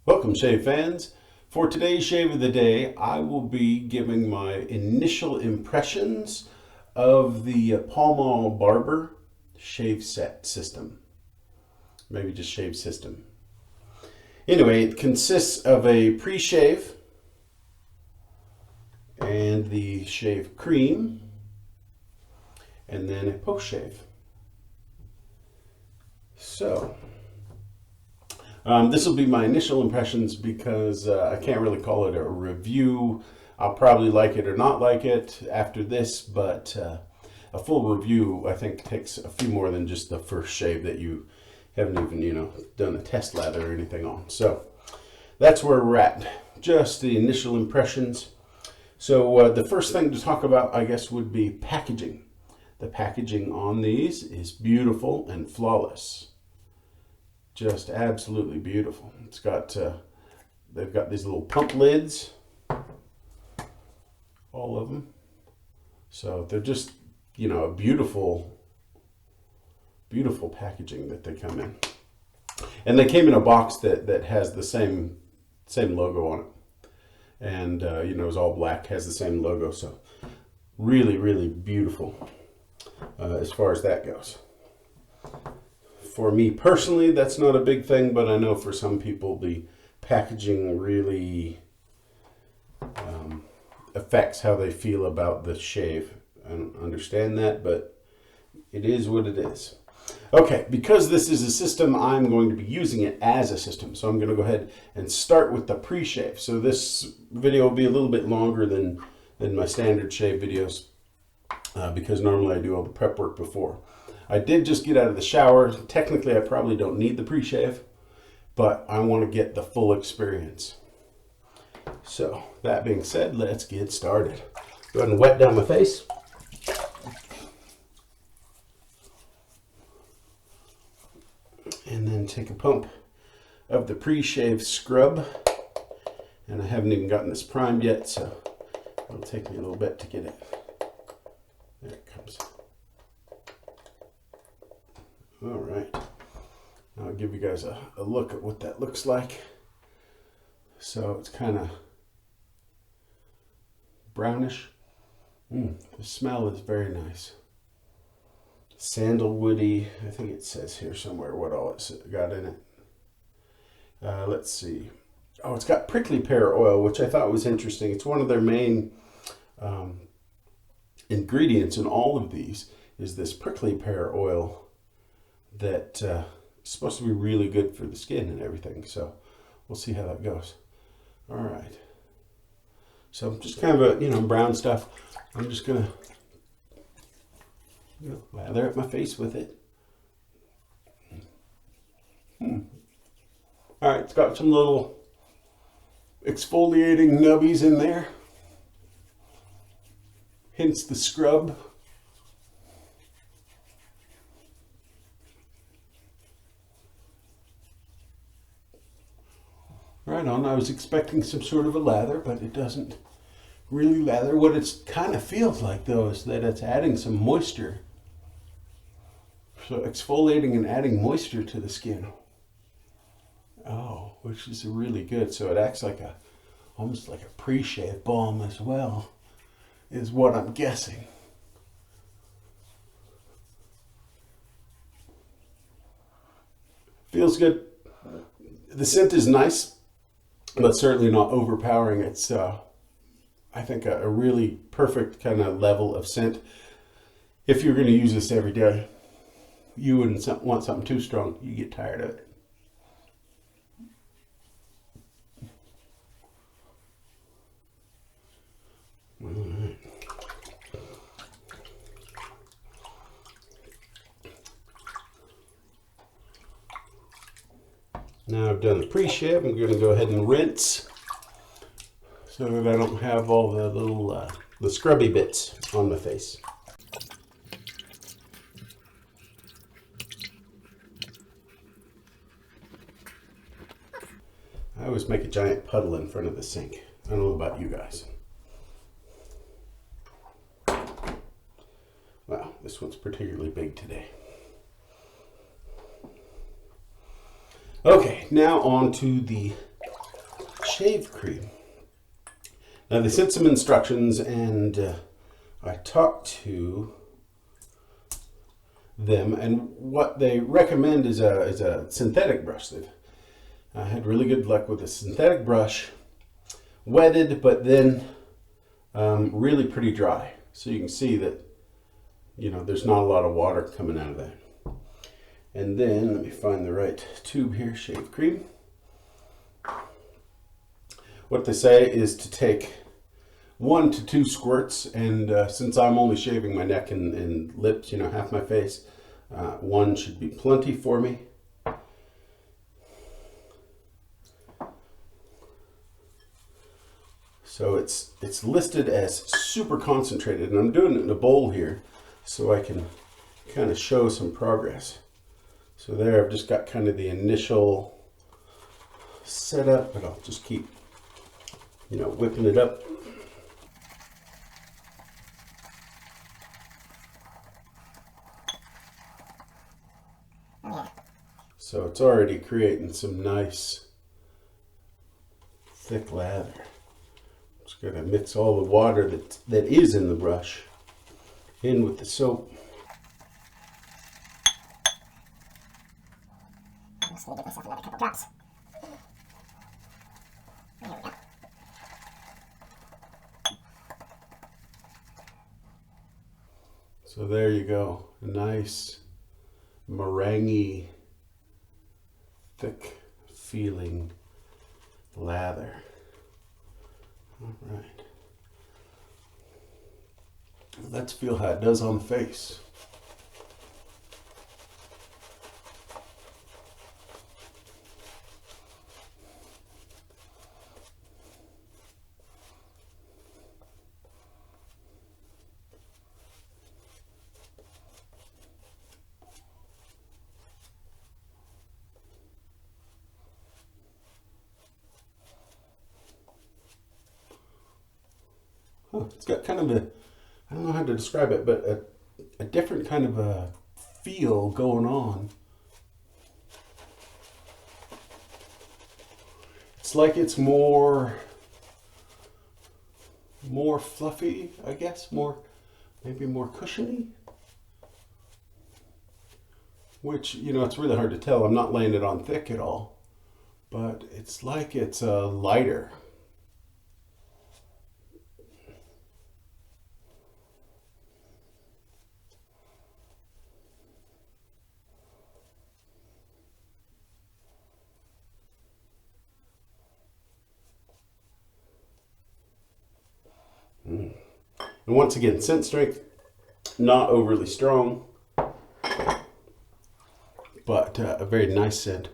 Welcome, shave fans. For today's shave of the day, I will be giving my initial impressions of the Pall Barber shave set system. Maybe just shave system. Anyway, it consists of a pre-shave and the shave cream and then a post-shave. So, this will be my initial impressions because I can't really call it a review. I'll probably like it or not like it after this, but a full review I think takes a few more than just the first shave that you haven't even, done a test lather or anything on. So that's where we're at, just the initial impressions. So the first thing to talk about, I guess, would be packaging. The packaging on these is beautiful and flawless. Just absolutely beautiful. It's got, they've got these little pump lids, all of them. So they're just, a beautiful, beautiful packaging that they come in. And they came in a box that has the same logo on it. And, it was all black, has the same logo. So really, really beautiful as far as that goes. For me personally, that's not a big thing, but I know for some people the packaging really affects how they feel about the shave. I don't understand that, but it is what it is. Okay, because this is a system, I'm going to be using it as a system. So I'm going to go ahead and start with the pre-shave. So this video will be a little bit longer than my standard shave videos because normally I do all the prep work before. I did just get out of the shower. Technically, I probably don't need the pre-shave, but I want to get the full experience. So, that being said, let's get started. Go ahead and wet down my face. And then take a pump of the pre-shave scrub. And I haven't even gotten this primed yet, so it'll take me a little bit to get it. There it comes. All right, I'll give you guys a look at what that looks like. So it's kind of brownish. The smell is very nice. Sandalwoody, I think it says here somewhere what all it's got in it. Let's see. Oh, it's got prickly pear oil, which I thought was interesting. It's one of their main ingredients in all of these is this prickly pear oil that is supposed to be really good for the skin and everything. So we'll see how that goes. All right. So just kind of a, brown stuff. I'm just going to lather up my face with it. All right. It's got some little exfoliating nubbies in there. Hence the scrub. Right on. I was expecting some sort of a lather, but it doesn't really lather. What it kind of feels like, though, is that it's adding some moisture. So exfoliating and adding moisture to the skin. Oh, which is really good. So it acts like almost like a pre-shave balm as well, is what I'm guessing. Feels good. The scent is nice, but certainly not overpowering. It's, I think, a really perfect kind of level of scent. If you're going to use this every day, you wouldn't want something too strong. You get tired of it. All right. Now I've done the pre-shave, I'm going to go ahead and rinse so that I don't have all the little the scrubby bits on my face. I always make a giant puddle in front of the sink. I don't know about you guys. Wow, this one's particularly big today. Okay, now on to the shave cream. Now they sent some instructions, and I talked to them, and what they recommend is a synthetic brush. They've had really good luck with a synthetic brush, wetted, but then really pretty dry. So you can see that, you know, there's not a lot of water coming out of that. And then let me find the right tube here. Shave cream. What they say is to take 1 to 2 squirts, and since I'm only shaving my neck and lips, you know, half my face, 1 should be plenty for me. So it's listed as super concentrated, and I'm doing it in a bowl here so I can kind of show some progress. So there, I've just got kind of the initial setup, but I'll just keep, you know, whipping it up. So it's already creating some nice thick lather. Just gonna mix all the water that is in the brush in with the soap. I'm just gonna give myself another couple drops. There we go. So there you go, a nice meringue, thick feeling lather. All right. Let's feel how it does on the face. It's got kind of a, I don't know how to describe it, but a different kind of a feel going on. It's like it's more fluffy, I guess, maybe more cushiony. Which, you know, it's really hard to tell. I'm not laying it on thick at all, but it's like it's lighter. And once again, scent strength, not overly strong, but a very nice scent.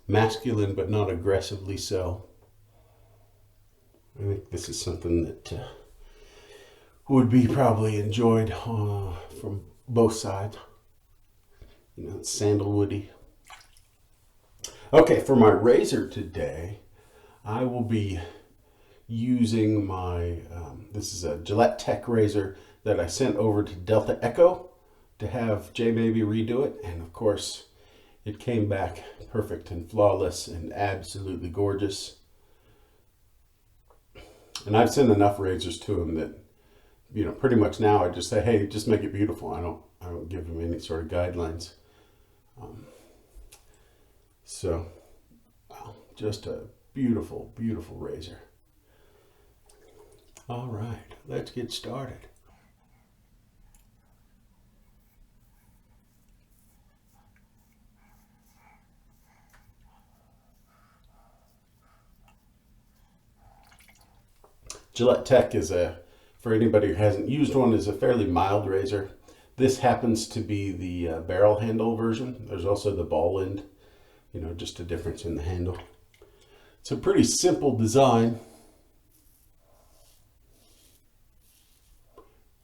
Masculine, but not aggressively so. I think this is something that would be probably enjoyed from both sides. You know, it's sandalwoody. Okay, for my razor today, I will be using my, this is a Gillette Tech razor that I sent over to Delta Echo to have Jay maybe redo it. And of course, it came back perfect and flawless and absolutely gorgeous. And I've sent enough razors to him that, you know, pretty much now I just say, hey, just make it beautiful. I don't give him any sort of guidelines. So, wow, just a beautiful, beautiful razor. All right, let's get started. Gillette Tech is for anybody who hasn't used one, is a fairly mild razor. This happens to be the barrel handle version. There's also the ball end, you know, just a difference in the handle. It's a pretty simple design.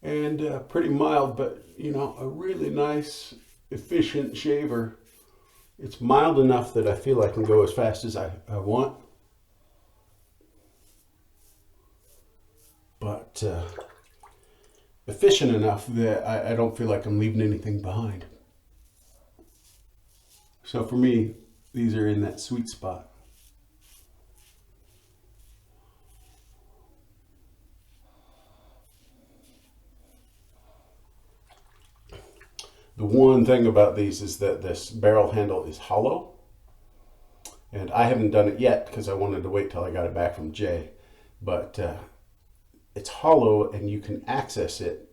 And pretty mild, but, you know, a really nice, efficient shaver. It's mild enough that I feel I can go as fast as I want. But efficient enough that I don't feel like I'm leaving anything behind. So for me, these are in that sweet spot. The one thing about these is that this barrel handle is hollow. And I haven't done it yet because I wanted to wait till I got it back from Jay. But it's hollow and you can access it,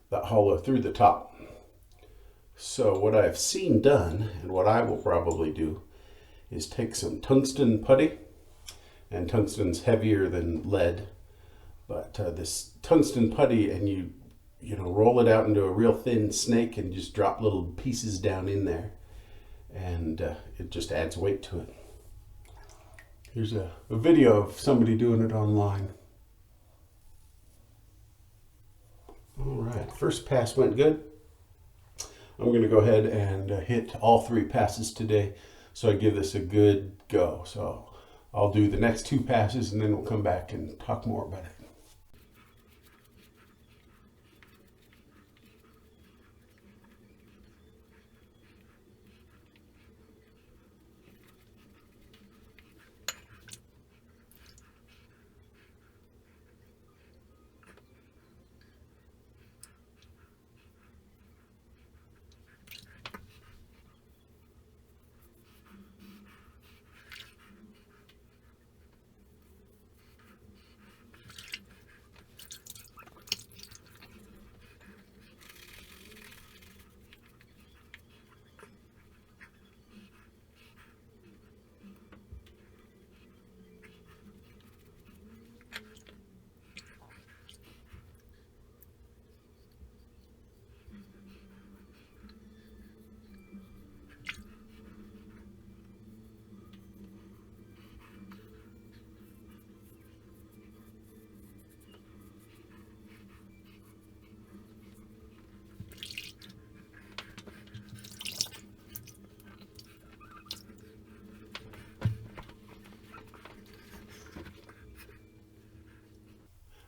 that hollow, through the top. So what I've seen done, and what I will probably do, is take some tungsten putty. And tungsten's heavier than lead. But this tungsten putty, and you roll it out into a real thin snake and just drop little pieces down in there. And it just adds weight to it. Here's a video of somebody doing it online. All right, first pass went good. I'm going to go ahead and hit all 3 passes today, so I give this a good go. So I'll do the next 2 passes and then we'll come back and talk more about it.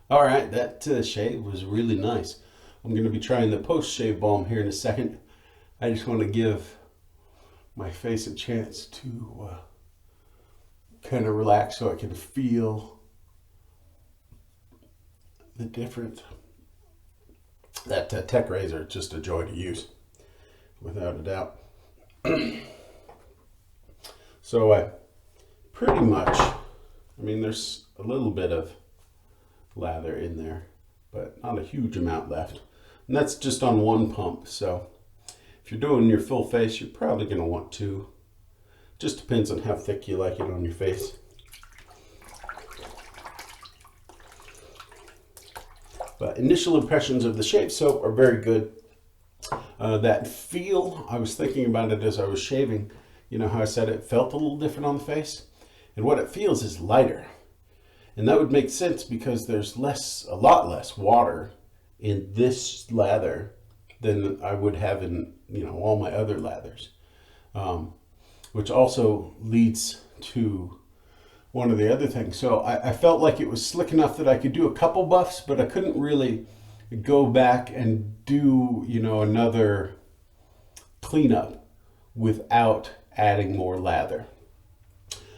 All right, that shave was really nice. I'm going to be trying the post-shave balm here in a second. I just want to give my face a chance to kind of relax so I can feel the difference. That tech razor is just a joy to use, without a doubt. So I pretty much, there's a little bit of lather in there, but not a huge amount left. And that's just on one pump. So if you're doing your full face, you're probably going to want 2. Just depends on how thick you like it on your face. But initial impressions of the shave soap are very good. That feel, I was thinking about it as I was shaving. You know how I said it felt a little different on the face? And what it feels is lighter. And that would make sense because there's a lot less water in this lather than I would have in all my other lathers, which also leads to one of the other things. So I felt like it was slick enough that I could do a couple buffs, but I couldn't really go back and do another cleanup without adding more lather.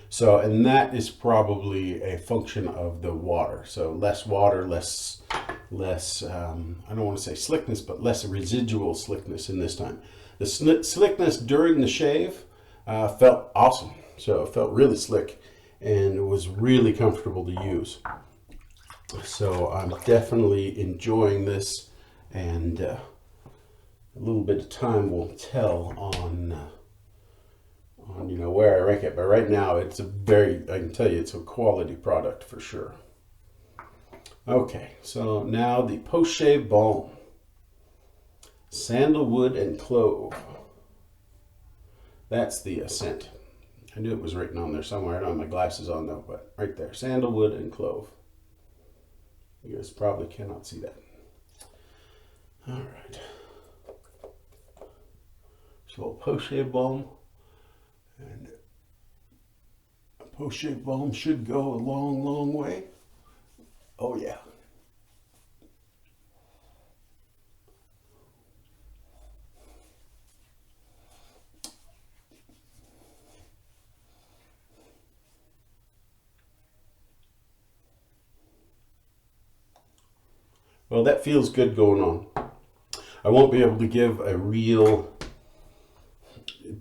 So, and that is probably a function of the water. So less water, less, I don't want to say slickness, but less residual slickness in this time. The slickness during the shave felt awesome. So it felt really slick and it was really comfortable to use. So I'm definitely enjoying this, and a little bit of time will tell on where I rank it, but right now I can tell you it's a quality product for sure. Okay, so now the post-shave balm. Sandalwood and Clove. That's the scent. I knew it was written on there somewhere. I don't have my glasses on though, but right there, Sandalwood and Clove. You guys probably cannot see that. All right. So post-shave balm. And a post-shave balm should go a long, long way. Oh yeah. Well, that feels good going on. I won't be able to give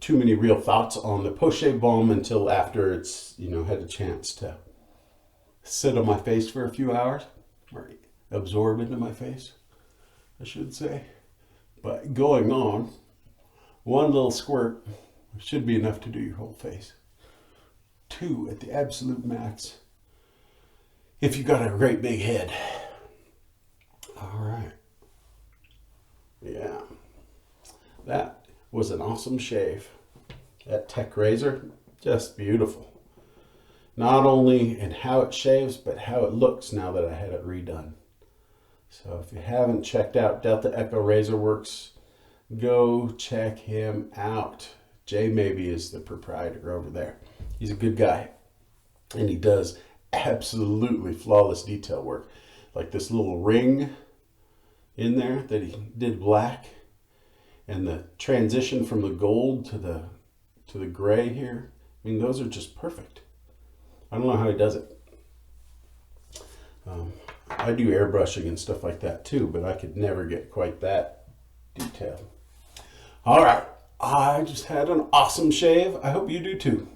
too many real thoughts on the Preshave Balm until after it's, had a chance to sit on my face for a few hours, or absorb into my face, I should say. But going on, one little squirt should be enough to do your whole face. 2 at the absolute max, if you've got a great big head. All right. Yeah. That was an awesome shave. That tech razor, just beautiful. Not only in how it shaves, but how it looks now that I had it redone. So if you haven't checked out Delta Echo Razor Works, go check him out. Jay Maybe is the proprietor over there. He's a good guy. And he does absolutely flawless detail work. Like this little ring in there that he did black. And the transition from the gold to the gray here. I mean, those are just perfect. I don't know how he does it. I do airbrushing and stuff like that too, but I could never get quite that detailed. All right. I just had an awesome shave. I hope you do too.